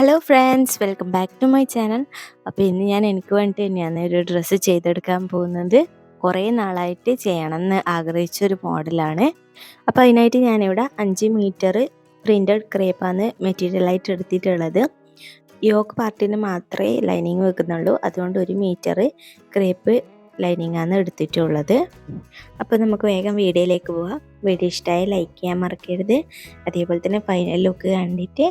Hello friends, welcome back to my channel. അപ്പോൾ ഇന്ന് ഞാൻ എനിക്ക് വേണ്ടി തന്നെയാണ് ഒരു ഡ്രസ്സ് ചെയ്തെടുക്കാൻ പോകുന്നത്. കുറേ നാളായിട്ട് ചെയ്യണമെന്ന് ആഗ്രഹിച്ചൊരു മോഡലാണ്. അപ്പോൾ അതിനായിട്ട് ഞാനിവിടെ 5 മീറ്റർ പ്രിൻറ്റഡ് ക്രേപ്പാണ് മെറ്റീരിയലായിട്ട് എടുത്തിട്ടുള്ളത്. യോക്ക് പാർട്ടിന് മാത്രമേ ലൈനിങ് വെക്കുന്നുള്ളൂ. അതുകൊണ്ട് 1 മീറ്റർ ക്രേപ്പ് ലൈനിങ്ങാണ് എടുത്തിട്ടുള്ളത്. അപ്പോൾ നമുക്ക് വേഗം വീഡിയോയിലേക്ക് പോവാം. വീഡിയോ ഇഷ്ടമായി ലൈക്ക് ചെയ്യാൻ മറക്കരുത്. അതേപോലെ തന്നെ ഫൈനൽ ലുക്ക് കണ്ടിട്ട്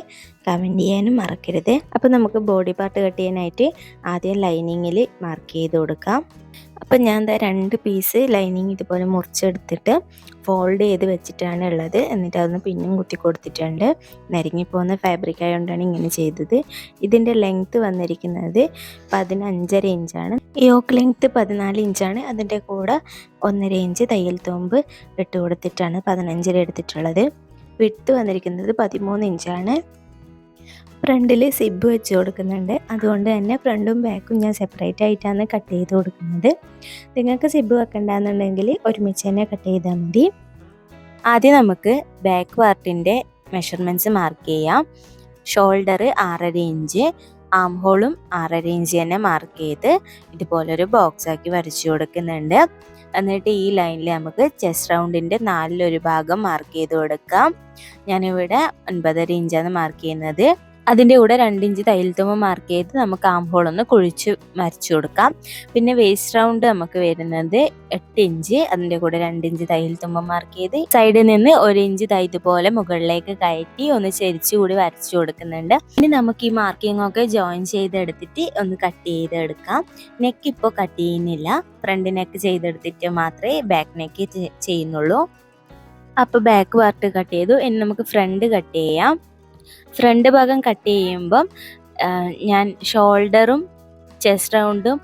കമൻറ്റ് ചെയ്യാനും മറക്കരുത്. അപ്പോൾ നമുക്ക് ബോഡി പാർട്ട് കട്ട് ചെയ്യാനായിട്ട് ആദ്യം ലൈനിങ്ങിൽ മാർക്ക് ചെയ്ത് കൊടുക്കാം. അപ്പം ഞാൻ 2 പീസ് ലൈനിങ് ഇതുപോലെ മുറിച്ചെടുത്തിട്ട് ഫോൾഡ് ചെയ്ത് വെച്ചിട്ടാണ് ഉള്ളത്. എന്നിട്ട് അതൊന്ന് പിന്നും കുത്തി കൊടുത്തിട്ടുണ്ട്. നരങ്ങിപ്പോകുന്ന ഫാബ്രിക് ആയതുകൊണ്ടാണ് ഇങ്ങനെ ചെയ്തത്. ഇതിൻ്റെ ലെങ്ത്ത് വന്നിരിക്കുന്നത് 15.5 ഇഞ്ചാണ്. യോക്ക് ലെങ്ത്ത് 14 ഇഞ്ചാണ്. അതിൻ്റെ കൂടെ 1.5 ഇഞ്ച് തയ്യൽ തുമ്പ് ഇട്ട് കൊടുത്തിട്ടാണ് 15 എടുത്തിട്ടുള്ളത്. വിഡ്ത്ത് വന്നിരിക്കുന്നത് 13 ഇഞ്ചാണ്. ഫ്രണ്ടിൽ സിബ് വെച്ച് കൊടുക്കുന്നുണ്ട്. അതുകൊണ്ട് തന്നെ ഫ്രണ്ടും ബാക്കും ഞാൻ സെപ്പറേറ്റ് ആയിട്ടാണ് കട്ട് ചെയ്ത് കൊടുക്കുന്നത്. നിങ്ങൾക്ക് സിബ് വെക്കണ്ടെന്നുണ്ടെങ്കിൽ ഒരുമിച്ച് തന്നെ കട്ട് ചെയ്താൽ മതി. ആദ്യം നമുക്ക് ബാക്ക് പാർട്ടിൻ്റെ മെഷർമെൻറ്റ്സ് മാർക്ക് ചെയ്യാം. ഷോൾഡർ 6.5 ഇഞ്ച്, ആം ഹോളും 6.5 ഇഞ്ച് തന്നെ മാർക്ക് ചെയ്ത് ഇതുപോലൊരു ബോക്സ് ആക്കി വരച്ചു കൊടുക്കുന്നുണ്ട്. എന്നിട്ട് ഈ ലൈനിൽ നമുക്ക് ചെസ്റ്റ് റൗണ്ടിൻ്റെ 4/1 ഭാഗം മാർക്ക് ചെയ്ത് കൊടുക്കാം. ഞാനിവിടെ 9.5 ഇഞ്ചാണ് മാർക്ക് ചെയ്യുന്നത്. അതിൻ്റെ കൂടെ 2 ഇഞ്ച് തയ്യൽ തുമ്പ് മാർക്ക് ചെയ്ത് നമുക്ക് ആം ഹോൾ ഒന്ന് കുഴിച്ച് വരച്ചു കൊടുക്കാം. പിന്നെ വേസ്റ്റ് റൗണ്ട് നമുക്ക് വരുന്നത് 8 ഇഞ്ച്. അതിൻ്റെ കൂടെ 2 ഇഞ്ച് തയ്യൽ തുമ്പ് മാർക്ക് ചെയ്ത് സൈഡിൽ നിന്ന് 1 ഇഞ്ച് ഇതുപോലെ മുകളിലേക്ക് കയറ്റി ഒന്ന് ചെരിച്ചു കൂടി വരച്ചു കൊടുക്കുന്നുണ്ട്. ഇനി നമുക്ക് ഈ മാർക്കിംഗ് ഒക്കെ ജോയിൻ ചെയ്തെടുത്തിട്ട് ഒന്ന് കട്ട് ചെയ്തെടുക്കാം. നെക്ക് ഇപ്പോൾ കട്ട് ചെയ്യുന്നില്ല. ഫ്രണ്ട് നെക്ക് ചെയ്തെടുത്തിട്ട് മാത്രമേ ബാക്ക് നെക്ക് ചെയ്യുന്നുള്ളൂ. അപ്പോൾ ബാക്ക് പാർട്ട് കട്ട് ചെയ്തു. ഇനി നമുക്ക് ഫ്രണ്ട് കട്ട് ചെയ്യാം. ഫ്രണ്ട് ഭാഗം കട്ട് ചെയ്യുമ്പം ഞാൻ ഷോൾഡറും ചെസ്റ്റ് റൗണ്ടും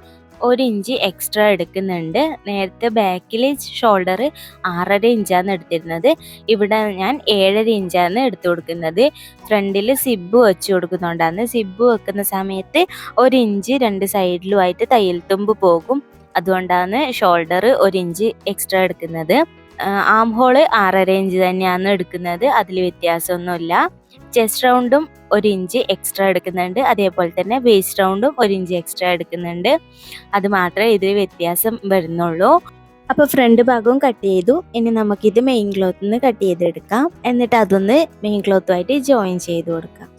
1 ഇഞ്ച് എക്സ്ട്രാ എടുക്കുന്നുണ്ട്. നേരത്തെ ബാക്കിൽ ഷോൾഡർ 6.5 ഇഞ്ചാണ് എടുത്തിരുന്നത്. ഇവിടെ ഞാൻ 7.5 ഇഞ്ചാണ് എടുത്തു കൊടുക്കുന്നത്. ഫ്രണ്ടിൽ സിബ് വെച്ച് കൊടുക്കുന്നുണ്ടാണ്. സിബ് വെക്കുന്ന സമയത്ത് 1 ഇഞ്ച് 2 സൈഡിലുമായിട്ട് തയ്യൽ തുമ്പ് പോകും. അതുകൊണ്ടാണ് ഷോൾഡർ 1 ഇഞ്ച് എക്സ്ട്രാ എടുക്കുന്നത്. ആം ഹോള് 6.5 ഇഞ്ച് തന്നെയാണ് എടുക്കുന്നത്. അതിൽ വ്യത്യാസമൊന്നുമില്ല. ചെസ്റ്റ് റൗണ്ടും 1 ഇഞ്ച് എക്സ്ട്രാ എടുക്കുന്നുണ്ട്. അതേപോലെ തന്നെ വേസ്റ്റ് റൗണ്ടും 1 ഇഞ്ച് എക്സ്ട്രാ എടുക്കുന്നുണ്ട്. അത് മാത്രമേ ഇതിൽ വ്യത്യാസം വരുന്നുള്ളൂ. അപ്പോൾ ഫ്രണ്ട് ഭാഗവും കട്ട് ചെയ്തു. ഇനി നമുക്കിത് മെയിൻ ക്ലോത്തിൽ നിന്ന് കട്ട് ചെയ്തെടുക്കാം. എന്നിട്ട് അതൊന്ന് മെയിൻ ക്ലോത്തുമായിട്ട് ജോയിൻ ചെയ്ത് കൊടുക്കാം.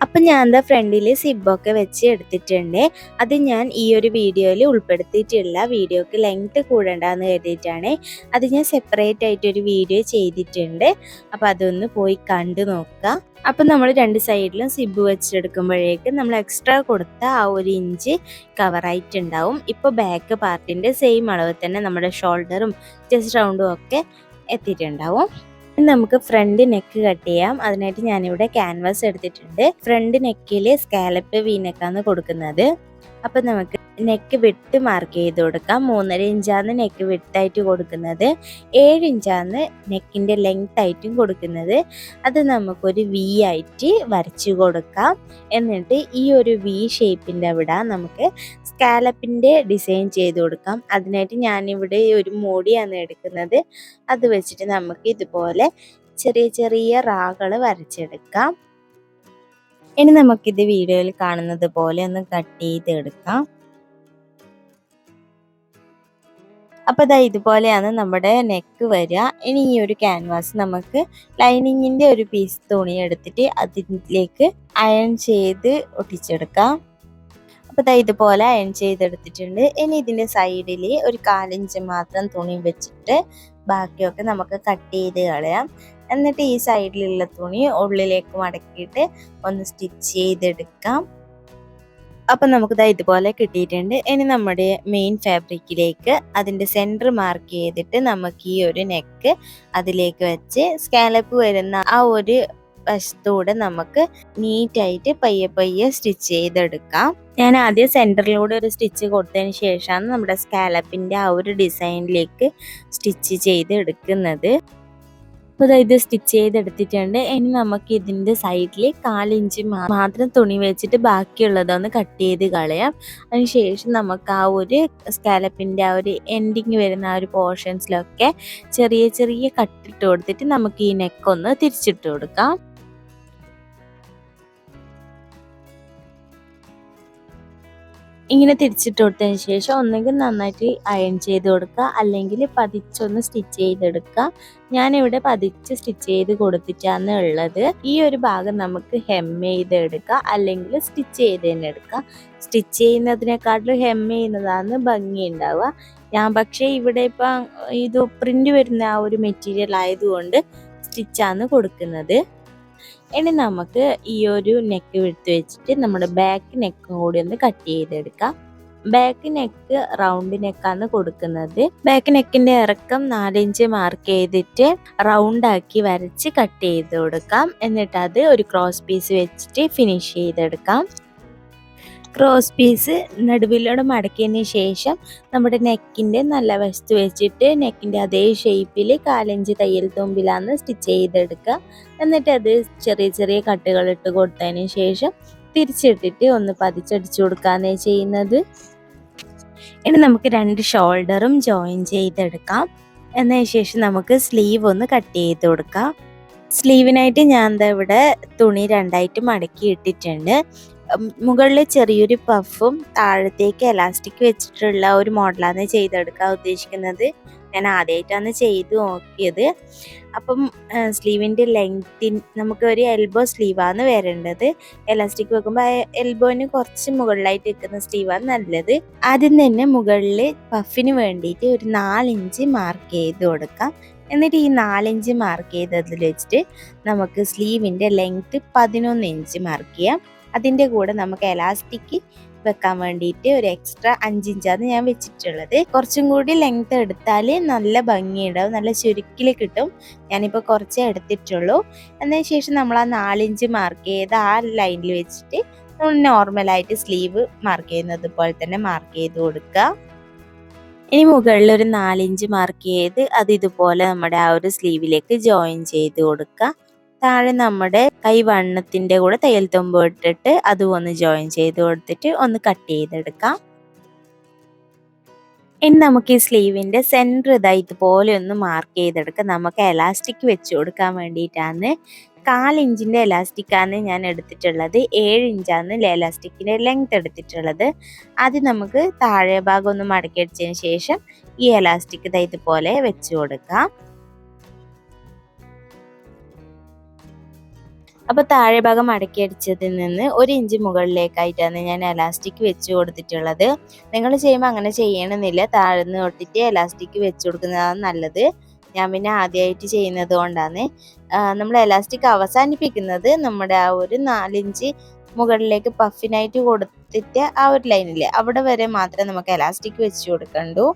അപ്പം ഞാൻ ഫ്രണ്ടിൽ സിബൊക്കെ വെച്ച് എടുത്തിട്ടുണ്ട്. അത് ഞാൻ ഈ ഒരു വീഡിയോയിൽ ഉൾപ്പെടുത്തിയിട്ടില്ല. വീഡിയോക്ക് ലെങ്ത്ത് കൂടണ്ടെന്ന് കരുതിയിട്ടാണ്. അത് ഞാൻ സെപ്പറേറ്റ് ആയിട്ടൊരു വീഡിയോ ചെയ്തിട്ടുണ്ട്. അപ്പോൾ അതൊന്ന് പോയി കണ്ടു നോക്കുക. അപ്പം നമ്മൾ 2 സൈഡിലും സിബ് വെച്ചെടുക്കുമ്പോഴേക്ക് നമ്മൾ എക്സ്ട്രാ കൊടുത്ത ആ 1 ഇഞ്ച് കവറായിട്ടുണ്ടാവും. ഇപ്പോൾ ബാക്ക് പാർട്ടിൻ്റെ സെയിം അളവ് തന്നെ നമ്മുടെ ഷോൾഡറും ചെസ്റ്റ് റൗണ്ടും ഒക്കെ എത്തിയിട്ടുണ്ടാവും. നമുക്ക് ഫ്രണ്ട് നെക്ക് കട്ട് ചെയ്യാം. അതിനായിട്ട് ഞാനിവിടെ ക്യാൻവാസ് എടുത്തിട്ടുണ്ട്. ഫ്രണ്ട് നെക്കിൽ സ്കാലപ്പ് വി നെക്കാണ് കൊടുക്കുന്നത്. അപ്പം നമുക്ക് നെക്ക് വിട്ട് മാർക്ക് ചെയ്ത് കൊടുക്കാം. 3.5 ഇഞ്ചാണ് നെക്ക് വിട്ടായിട്ട് കൊടുക്കുന്നത്. 7 ഇഞ്ചാണ് നെക്കിൻ്റെ ലെങ്ത് ആയിട്ടും കൊടുക്കുന്നത്. അത് നമുക്കൊരു വി ആയിട്ട് വരച്ചു കൊടുക്കാം. എന്നിട്ട് ഈ ഒരു വി ഷേപ്പിൻ്റെ അവിടെ നമുക്ക് സ്കാലപ്പിൻ്റെ ഡിസൈൻ ചെയ്ത് കൊടുക്കാം. അതിനായിട്ട് ഞാനിവിടെ ഒരു മോടിയാണ് എടുക്കുന്നത്. അത് വെച്ചിട്ട് നമുക്ക് ഇതുപോലെ ചെറിയ ചെറിയ റാകൾ വരച്ചെടുക്കാം. ഇനി നമുക്കിത് വീഡിയോയിൽ കാണുന്നത് പോലെ ഒന്ന് കട്ട് ചെയ്തെടുക്കാം. അപ്പോൾ ഇതുപോലെയാണ് നമ്മുടെ നെക്ക് വരിക. ഇനി ഈ ഒരു ക്യാൻവാസ് നമുക്ക് ലൈനിങ്ങിൻ്റെ ഒരു പീസ് തുണി എടുത്തിട്ട് അതിലേക്ക് അയൺ ചെയ്ത് ഒട്ടിച്ചെടുക്കാം. അപ്പോൾ ഇതുപോലെ അയൺ ചെയ്തെടുത്തിട്ടുണ്ട്. ഇനി ഇതിൻ്റെ സൈഡിൽ ഒരു 1/4 ഇഞ്ച് മാത്രം തുണി വെച്ചിട്ട് ബാക്കിയൊക്കെ നമുക്ക് കട്ട് ചെയ്ത് കളയാം. എന്നിട്ട് ഈ സൈഡിലുള്ള തുണി ഉള്ളിലേക്ക് മടക്കിയിട്ട് ഒന്ന് സ്റ്റിച്ച് ചെയ്തെടുക്കാം. അപ്പം നമുക്ക് ഇതുപോലെ കിട്ടിയിട്ടുണ്ട്. ഇനി നമ്മുടെ മെയിൻ ഫാബ്രിക്കിലേക്ക് അതിൻ്റെ സെൻറ്റർ മാർക്ക് ചെയ്തിട്ട് നമുക്ക് ഈ ഒരു നെക്ക് അതിലേക്ക് വെച്ച് സ്കാലപ്പ് വരുന്ന ആ ഒരു വശത്തൂടെ നമുക്ക് നീറ്റായിട്ട് പയ്യെ പയ്യെ സ്റ്റിച്ച് ചെയ്തെടുക്കാം. ഞാൻ ആദ്യം സെൻറ്ററിലൂടെ ഒരു സ്റ്റിച്ച് കൊടുത്തതിന് ശേഷമാണ് നമ്മുടെ സ്കാലപ്പിൻ്റെ ആ ഒരു ഡിസൈനിലേക്ക് സ്റ്റിച്ച് ചെയ്ത് എടുക്കുന്നത്. അപ്പോൾ ഇത് സ്റ്റിച്ച് ചെയ്തെടുത്തിട്ടുണ്ട്. ഇനി നമുക്ക് ഇതിൻ്റെ സൈഡിൽ 1/4 ഇഞ്ച് മാത്രം തുണി വെച്ചിട്ട് ബാക്കിയുള്ളതൊന്ന് കട്ട് ചെയ്ത് കളയാം. അതിനുശേഷം നമുക്ക് ആ ഒരു സ്കാലപ്പിൻ്റെ ആ ഒരു എൻഡിങ് വരുന്ന ആ ഒരു പോർഷൻസിലൊക്കെ ചെറിയ ചെറിയ കട്ടിട്ട് കൊടുത്തിട്ട് നമുക്ക് ഈ നെക്കൊന്ന് തിരിച്ചിട്ട് കൊടുക്കാം. ഇങ്ങനെ തിരിച്ചിട്ട് കൊടുത്തതിന് ശേഷം ഒന്നെങ്കിൽ നന്നായിട്ട് അയൺ ചെയ്ത് കൊടുക്കുക, അല്ലെങ്കിൽ പതിച്ചൊന്ന് സ്റ്റിച്ച് ചെയ്തെടുക്കുക. ഞാനിവിടെ പതിച്ച് സ്റ്റിച്ച് ചെയ്ത് കൊടുത്തിട്ടാണ് ഉള്ളത്. ഈ ഒരു ഭാഗം നമുക്ക് ഹെം ചെയ്തെടുക്കുക, അല്ലെങ്കിൽ സ്റ്റിച്ച് ചെയ്ത് തന്നെ എടുക്കുക. സ്റ്റിച്ച് ചെയ്യുന്നതിനെക്കാട്ടിലും ഹെം ചെയ്യുന്നതാണ് ഭംഗി ഉണ്ടാവുക. ഞാൻ പക്ഷേ ഇവിടെ ഇപ്പം ഇത് പ്രിന്റ് വരുന്ന ആ ഒരു മെറ്റീരിയൽ ആയതുകൊണ്ട് സ്റ്റിച്ചാണ് കൊടുക്കുന്നത്. ഇനി നമുക്ക് ഈ ഒരു നെക്ക് വിട്ട് വെച്ചിട്ട് നമ്മുടെ ബാക്ക് നെക്കും കൂടി ഒന്ന് കട്ട് ചെയ്തെടുക്കാം. ബാക്ക് നെക്ക് റൗണ്ട് നെക്കാണ് കൊടുക്കുന്നത്. ബാക്ക് നെക്കിന്റെ ഇറക്കം 4 ഇഞ്ച് മാർക്ക് ചെയ്തിട്ട് റൗണ്ട് ആക്കി വരച്ച് കട്ട് ചെയ്ത് കൊടുക്കാം. എന്നിട്ട് അത് ഒരു ക്രോസ് പീസ് വെച്ചിട്ട് ഫിനിഷ് ചെയ്തെടുക്കാം. ക്രോസ് പീസ് നടുവിലൂടെ മടക്കിയതിന് ശേഷം നമ്മുടെ നെക്കിൻ്റെ നല്ല വശത്ത് വെച്ചിട്ട് നെക്കിൻ്റെ അതേ ഷേപ്പിൽ 4 ഇഞ്ച് തയ്യൽ തുമ്പിലാണ് സ്റ്റിച്ച് ചെയ്തെടുക്കുക. എന്നിട്ട് അത് ചെറിയ ചെറിയ കട്ടുകൾ ഇട്ട് കൊടുത്തതിന് ശേഷം തിരിച്ചിട്ടിട്ട് ഒന്ന് പതിച്ചടിച്ചു കൊടുക്കുകയാണ് ചെയ്യുന്നത്. ഇനി നമുക്ക് 2 ഷോൾഡറും ജോയിൻ ചെയ്തെടുക്കാം. എന്നതിന് ശേഷം നമുക്ക് സ്ലീവ് ഒന്ന് കട്ട് ചെയ്ത് കൊടുക്കാം. സ്ലീവിനായിട്ട് ഞാൻ എന്താ ഇവിടെ തുണി 2ആയിട്ട് മടക്കി ഇട്ടിട്ടുണ്ട്. മുകളിൽ ചെറിയൊരു പഫും താഴത്തേക്ക് എലാസ്റ്റിക് വെച്ചിട്ടുള്ള ഒരു മോഡലാണ് ചെയ്തെടുക്കാൻ ഉദ്ദേശിക്കുന്നത്. ഞാൻ ആദ്യമായിട്ടാണ് ചെയ്ത് നോക്കിയത്. അപ്പം സ്ലീവിൻ്റെ ലെങ്തിൻ നമുക്ക് ഒരു എൽബോ സ്ലീവാണ് വരേണ്ടത്. എലാസ്റ്റിക് വെക്കുമ്പോൾ എൽബോന് കുറച്ച് മുകളിലായിട്ട് വെക്കുന്ന സ്ലീവാണ് നല്ലത്. ആദ്യം തന്നെ മുകളിൽ പഫിന് വേണ്ടിയിട്ട് ഒരു 4 ഇഞ്ച് മാർക്ക് ചെയ്ത് കൊടുക്കാം. എന്നിട്ട് ഈ 4 ഇഞ്ച് മാർക്ക് ചെയ്തതിൽ വെച്ചിട്ട് നമുക്ക് സ്ലീവിൻ്റെ ലെങ്ത് 11 ഇഞ്ച് മാർക്ക് ചെയ്യാം. അതിൻ്റെ കൂടെ നമുക്ക് എലാസ്റ്റിക് വെക്കാൻ വേണ്ടിയിട്ട് ഒരു എക്സ്ട്രാ 5 ഇഞ്ചാണ് ഞാൻ വെച്ചിട്ടുള്ളത്. കുറച്ചും കൂടി ലെങ്ത് എടുത്താൽ നല്ല ഭംഗിയുണ്ടാവും, നല്ല ചുരുക്കിൽ കിട്ടും. ഞാനിപ്പോൾ കുറച്ചേ എടുത്തിട്ടുള്ളൂ. എന്നതിന് ശേഷം നമ്മൾ ആ 4 ഇഞ്ച് മാർക്ക് ചെയ്ത് ആ ലൈനിൽ വെച്ചിട്ട് നമ്മൾ നോർമലായിട്ട് സ്ലീവ് മാർക്ക് ചെയ്യുന്നത് പോലെ തന്നെ മാർക്ക് ചെയ്ത് കൊടുക്കുക. ഇനി മുകളിൽ ഒരു 4 ഇഞ്ച് മാർക്ക് ചെയ്ത് അത് ഇതുപോലെ നമ്മുടെ ആ ഒരു സ്ലീവിലേക്ക് ജോയിൻ ചെയ്ത് കൊടുക്കുക. താഴെ നമ്മുടെ കൈ വണ്ണത്തിൻ്റെ കൂടെ തയ്യൽ തുമ്പ് ഇട്ടിട്ട് അതും ഒന്ന് ജോയിൻ ചെയ്ത് കൊടുത്തിട്ട് ഒന്ന് കട്ട് ചെയ്തെടുക്കാം. ഇനി നമുക്ക് ഈ സ്ലീവിൻ്റെ സെൻറ്റർ ഇതുപോലെ ഒന്ന് മാർക്ക് ചെയ്തെടുക്കാം. നമുക്ക് എലാസ്റ്റിക് വെച്ച് കൊടുക്കാൻ വേണ്ടിയിട്ടാണ്. 4 ഇഞ്ചിൻ്റെ എലാസ്റ്റിക്കാണ് ഞാൻ എടുത്തിട്ടുള്ളത്. 7 ഇഞ്ചാണ് എലാസ്റ്റിക്കിൻ്റെ ലെങ്ത് എടുത്തിട്ടുള്ളത്. ആദ്യം നമുക്ക് താഴെ ഭാഗം ഒന്ന് മടക്കി അടിച്ചതിന് ശേഷം ഈ എലാസ്റ്റിക് ഇതുപോലെ വെച്ച് കൊടുക്കാം. അപ്പോൾ താഴെ ഭാഗം മടക്കി അടിച്ചതിൽ നിന്ന് 1 ഇഞ്ച് മുകളിലേക്കായിട്ടാണ് ഞാൻ എലാസ്റ്റിക് വെച്ച് കൊടുത്തിട്ടുള്ളത്. നിങ്ങൾ ചെയ്യുമ്പോൾ അങ്ങനെ ചെയ്യണമെന്നില്ല, താഴ്ന്ന് തൊട്ടിട്ട് എലാസ്റ്റിക് വെച്ച് കൊടുക്കുന്നതാണ് നല്ലത്. ഞാൻ പിന്നെ ആദ്യമായിട്ട് ചെയ്യുന്നത് കൊണ്ടാണ്. നമ്മൾ എലാസ്റ്റിക് അവസാനിപ്പിക്കുന്നത് നമ്മുടെ ആ ഒരു 4 ഇഞ്ച് മുകളിലേക്ക് പഫിനായിട്ട് കൊടുത്തിട്ട് ആ ഒരു ലൈനില്ലേ അവിടെ വരെ മാത്രമേ നമുക്ക് എലാസ്റ്റിക് വെച്ച് കൊടുക്കണ്ടൂ.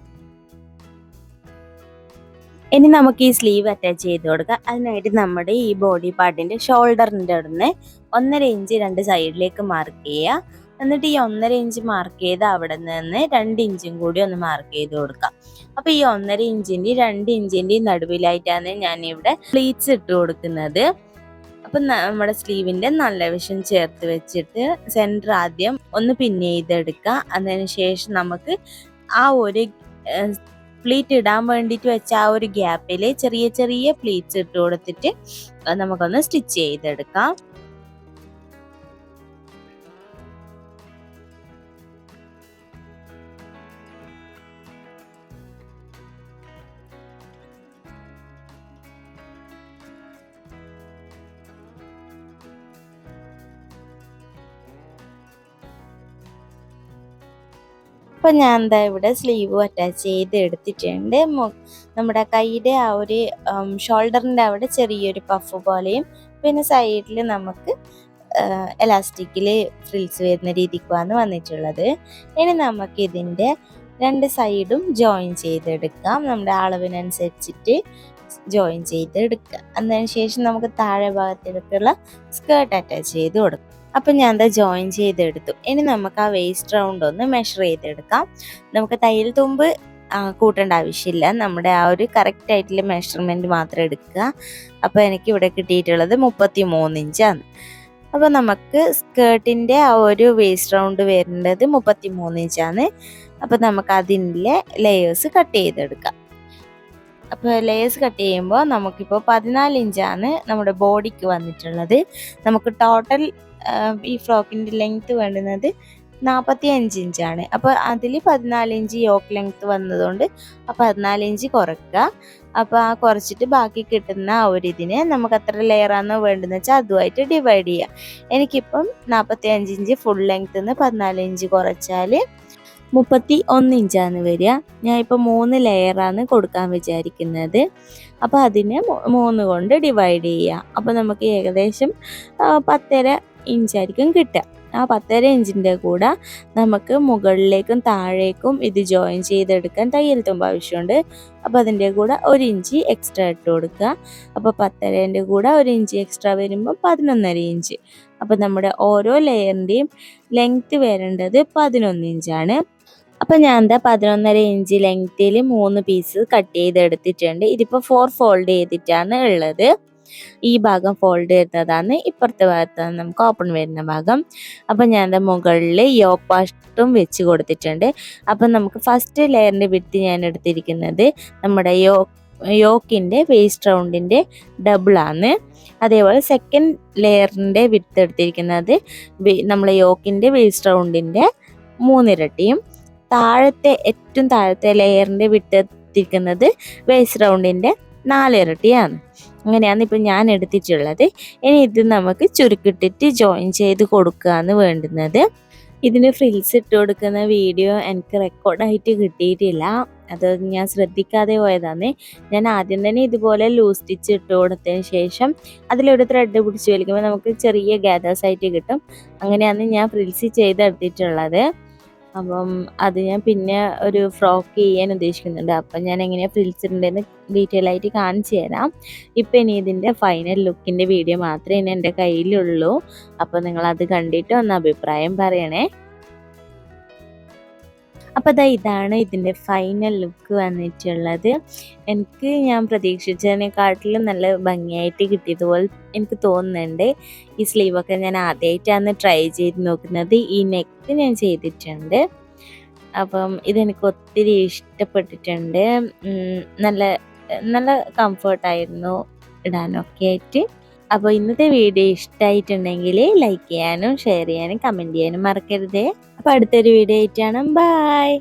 ഇനി നമുക്ക് ഈ സ്ലീവ് അറ്റാച്ച് ചെയ്ത് കൊടുക്കാം. അതിനായിട്ട് നമ്മുടെ ഈ ബോഡി പാർട്ടിൻ്റെ ഷോൾഡറിൻ്റെ അവിടുന്ന് 1.5 ഇഞ്ച് 2 സൈഡിലേക്ക് മാർക്ക് ചെയ്യുക. എന്നിട്ട് ഈ 1.5 ഇഞ്ച് മാർക്ക് ചെയ്ത് അവിടെ നിന്ന് 2 ഇഞ്ചും കൂടി ഒന്ന് മാർക്ക് ചെയ്ത് കൊടുക്കാം. അപ്പോൾ ഈ 1.5 ഇഞ്ചിൻ്റെയും 2 ഇഞ്ചിൻ്റെയും നടുവിലായിട്ടാണ് ഞാനിവിടെ പ്ലീറ്റ്സ് ഇട്ട് കൊടുക്കുന്നത്. അപ്പം നമ്മുടെ സ്ലീവിൻ്റെ നല്ല വശം ചേർത്ത് വെച്ചിട്ട് സെൻറ്റർ ആദ്യം ഒന്ന് പിൻ ചെയ്തെടുക്കുക. അതിന് ശേഷം നമുക്ക് ആ ഒരു പ്ലീറ്റ് ഇടാൻ വേണ്ടിയിട്ട് വെച്ച ആ ഒരു ഗ്യാപ്പിൽ ചെറിയ ചെറിയ പ്ലീറ്റ്സ് ഇട്ട് കൊടുത്തിട്ട് നമുക്കൊന്ന് സ്റ്റിച്ച് ചെയ്തെടുക്കാം. അപ്പോൾ ഞാൻ എന്താ ഇവിടെ സ്ലീവ് അറ്റാച്ച് ചെയ്ത് എടുത്തിട്ടുണ്ട്. നമ്മുടെ കൈയുടെ ആ ഒരു ഷോൾഡറിൻ്റെ അവിടെ ചെറിയൊരു പഫ് പോലെയും പിന്നെ സൈഡിൽ നമുക്ക് എലാസ്റ്റിക്കിൽ ഫ്രിൽസ് വരുന്ന രീതിക്കുമാണ് വന്നിട്ടുള്ളത്. ഇനി നമുക്ക് ഇതിൻ്റെ 2 സൈഡും ജോയിൻ ചെയ്തെടുക്കാം. നമ്മുടെ അളവിനനുസരിച്ചിട്ട് ജോയിൻ ചെയ്തെടുക്കുക. അതിന് ശേഷം നമുക്ക് താഴെ ഭാഗത്തേക്കുള്ള സ്കേർട്ട് അറ്റാച്ച് ചെയ്ത് കൊടുക്കാം. അപ്പം ഞാൻ എന്താ ജോയിൻ ചെയ്തെടുത്തു. ഇനി നമുക്ക് ആ വേസ്റ്റ് റൗണ്ട് ഒന്ന് മെഷർ ചെയ്തെടുക്കാം. നമുക്ക് തയ്യൽ തുമ്പ് കൂട്ടേണ്ട ആവശ്യമില്ല, നമ്മുടെ ആ ഒരു കറക്റ്റ് ആയിട്ടുള്ള മെഷർമെൻറ്റ് മാത്രം എടുക്കുക. അപ്പോൾ എനിക്ക് ഇവിടെ കിട്ടിയിട്ടുള്ളത് 33 ഇഞ്ചാണ്. അപ്പോൾ നമുക്ക് സ്കേർട്ടിൻ്റെ ആ ഒരു വേസ്റ്റ് റൗണ്ട് വരേണ്ടത് 33 ഇഞ്ചാണ്. അപ്പോൾ നമുക്ക് അതിൻ്റെ ലെയേഴ്സ് കട്ട് ചെയ്തെടുക്കാം. അപ്പോൾ ലെയേഴ്സ് കട്ട് ചെയ്യുമ്പോൾ നമുക്കിപ്പോൾ 14 ഇഞ്ചാണ് നമ്മുടെ ബോഡിക്ക് വന്നിട്ടുള്ളത്. നമുക്ക് ടോട്ടൽ ഈ ഫ്രോക്കിൻ്റെ ലെങ്ത്ത് വേണ്ടുന്നത് 45 ഇഞ്ചാണ്. അപ്പോൾ അതിൽ 14 ഇഞ്ച് യോക്ക് ലെങ്ത് വന്നതുകൊണ്ട് ആ 14 ഇഞ്ച് കുറയ്ക്കുക. അപ്പോൾ ആ കുറച്ചിട്ട് ബാക്കി കിട്ടുന്ന ആ ഒരു ഇതിനെ നമുക്ക് എത്ര ലെയറാണോ വേണ്ടതെന്ന് വെച്ചാൽ അതുമായിട്ട് ഡിവൈഡ് ചെയ്യാം. എനിക്കിപ്പം 45 ഇഞ്ച് ഫുൾ ലെങ്ത്ത് നിന്ന് 14 ഇഞ്ച് കുറച്ചാൽ 31 ഇഞ്ചാണ് വരിക. ഞാൻ ഇപ്പോൾ 3 ലെയറാണ് കൊടുക്കാൻ വിചാരിക്കുന്നത്. അപ്പോൾ അതിനെ 3 കൊണ്ട് ഡിവൈഡ് ചെയ്യുക. അപ്പോൾ നമുക്ക് ഏകദേശം 10.5 ഇഞ്ചായിരിക്കും കിട്ടുക. ആ 10.5 ഇഞ്ചിൻ്റെ കൂടെ നമുക്ക് മുകളിലേക്കും താഴേക്കും ഇത് ജോയിൻ ചെയ്തെടുക്കാൻ തയ്യൽ തുമ്പ് ആവശ്യമുണ്ട്. അപ്പോൾ അതിൻ്റെ കൂടെ 1 ഇഞ്ച് എക്സ്ട്രാ ഇട്ട് കൊടുക്കുക. അപ്പോൾ 10.5ൻ്റെ കൂടെ 1 ഇഞ്ച് എക്സ്ട്രാ വരുമ്പോൾ 11.5 ഇഞ്ച്. അപ്പോൾ നമ്മുടെ ഓരോ ലെയറിൻ്റെയും ലെങ്ത്ത് വരേണ്ടത് 11 ഇഞ്ചാണ്. അപ്പോൾ ഞാൻ എന്താ 11.5 ഇഞ്ച് ലെങ്ത്തിൽ 3 പീസ് കട്ട് ചെയ്തെടുത്തിട്ടുണ്ട്. ഇതിപ്പോൾ 4 ഫോൾഡ് ചെയ്തിട്ടാണ് ഉള്ളത്. ഈ ഭാഗം ഫോൾഡ് ചെയ്തതാണ്, ഇപ്പുറത്തെ ഭാഗത്താണ് നമുക്ക് ഓപ്പൺ വരുന്ന ഭാഗം. അപ്പോൾ ഞാൻ എന്താ മുകളിൽ യോക്ക് പാർട്ടും വെച്ച് കൊടുത്തിട്ടുണ്ട്. അപ്പം നമുക്ക് ഫസ്റ്റ് ലെയറിൻ്റെ വിഡ്ത്ത് ഞാൻ എടുത്തിരിക്കുന്നത് നമ്മുടെ യോക്കിൻ്റെ വേസ്റ്റ് റൗണ്ടിൻ്റെ ഡബിളാണ്. അതേപോലെ സെക്കൻഡ് ലെയറിൻ്റെ വിഡ്ത്ത് എടുത്തിരിക്കുന്നത് നമ്മളെ യോക്കിൻ്റെ വേസ്റ്റ് റൗണ്ടിൻ്റെ 3 ഇരട്ടിയും, ഏറ്റവും താഴത്തെ ലെയറിൻ്റെ വിഡ്ത്ത് എടുത്തിരിക്കുന്നത് വേസ്റ്റ് റൗണ്ടിൻ്റെ 4 ഇരട്ടിയാണ്. അങ്ങനെയാണ് ഇപ്പം ഞാൻ എടുത്തിട്ടുള്ളത്. ഇനി ഇത് നമുക്ക് ചുരുക്കിട്ടിട്ട് ജോയിൻ ചെയ്ത് കൊടുക്കുകയാണ് വേണ്ടുന്നത്. ഇതിന് ഫ്രിൽസ് ഇട്ട് കൊടുക്കുന്ന വീഡിയോ എനിക്ക് റെക്കോർഡായിട്ട് കിട്ടിയിട്ടില്ല. അത് ഞാൻ ശ്രദ്ധിക്കാതെ പോയതാണ്. ഞാൻ ആദ്യം തന്നെ ഇതുപോലെ ലൂസ് സ്റ്റിച്ച് ഇട്ട് കൊടുത്തതിന് ശേഷം അതിലൊരു ത്രെഡ് പിടിച്ച് വലിക്കുമ്പോൾ നമുക്ക് ചെറിയ ഗ്യാദേഴ്സ് ആയിട്ട് കിട്ടും. അങ്ങനെയാണ് ഞാൻ ഫ്രിൽസ് ചെയ്തെടുത്തിട്ടുള്ളത്. അപ്പം അത് ഞാൻ പിന്നെ ഒരു ഫ്രോക്ക് ചെയ്യാൻ ഉദ്ദേശിക്കുന്നുണ്ട്. അപ്പം ഞാൻ എങ്ങനെയാണ് ഫ്രിൽസ് ഇടേണ്ടതെന്ന് ഡീറ്റെയിൽ ആയിട്ട് കാണിച്ചു തരാം. ഇപ്പം ഇനി ഇതിൻ്റെ ഫൈനൽ ലുക്കിൻ്റെ വീഡിയോ മാത്രമേ ഇനി എൻ്റെ കയ്യിലുള്ളൂ. അപ്പോൾ നിങ്ങളത് കണ്ടിട്ട് ഒന്ന് അഭിപ്രായം പറയണേ. അപ്പോൾ ഇതാണ് ഇതിൻ്റെ ഫൈനൽ ലുക്ക് വന്നിട്ടുള്ളത്. ഞാൻ പ്രതീക്ഷിച്ചതിനെക്കാട്ടിലും നല്ല ഭംഗിയായിട്ട് കിട്ടിയതുപോലെ എനിക്ക് തോന്നുന്നുണ്ട്. ഈ സ്ലീവൊക്കെ ഞാൻ ആദ്യമായിട്ടാണ് ട്രൈ ചെയ്ത് നോക്കുന്നത്. ഈ നെക്ക് ഞാൻ ചെയ്തിട്ടുണ്ട്. അപ്പം ഇതെനിക്ക് ഒത്തിരി ഇഷ്ടപ്പെട്ടിട്ടുണ്ട്. നല്ല നല്ല കംഫർട്ടായിരുന്നു ഇടാനൊക്കെ ആയിട്ട്. അപ്പോൾ ഇന്നത്തെ വീഡിയോ ഇഷ്ടമായിട്ടുണ്ടെങ്കിൽ ലൈക്ക് ചെയ്യാനും ഷെയർ ചെയ്യാനും കമൻറ്റ് ചെയ്യാനും മറക്കരുതേ. അപ്പോൾ അടുത്തൊരു വീഡിയോ ആയിട്ടാണ്. ബൈ.